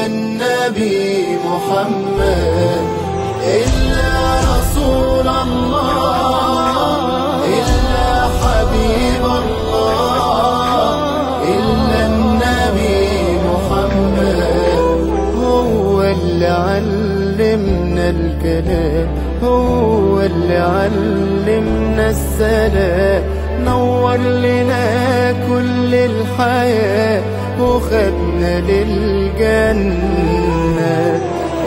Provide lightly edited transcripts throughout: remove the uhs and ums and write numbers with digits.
إلا النبي محمد، إلا رسول الله، إلا حبيب الله، إلا النبي محمد. هو اللي علمنا الكلام، هو اللي علمنا السلام، نور لنا كل الحياة وخدنا للجنة.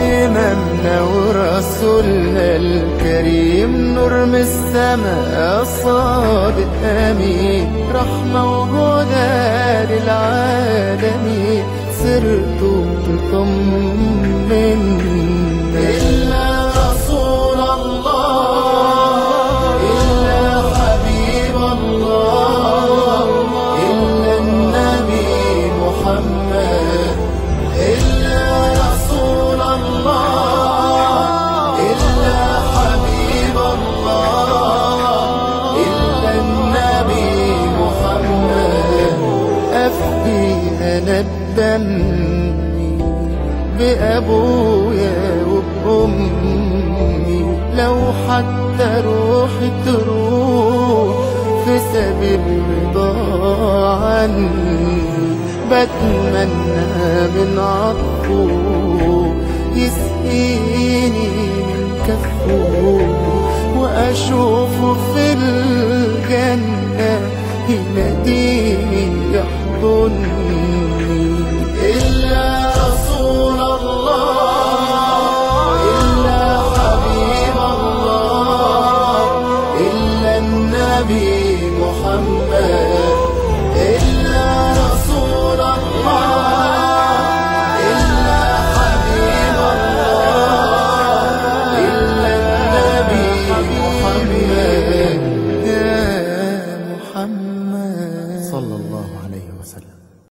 إمامنا ورسولنا الكريم، نور من السماء صادق أمين، رحمة وهدى للعالمين، سرته تطمنا. إلا رسول الله، إلا حبيب الله، إلا النبي محمد، إلا رسول الله، إلا حبيب الله، إلا النبي محمد. أفدي أنا دمي بأبويا وبأمي، لو حتى روحي تروح في سبيل رضا عني، بتمنى من عطفه يسقيني من كفه، وأشوفه في الجنة يناديني يحضني.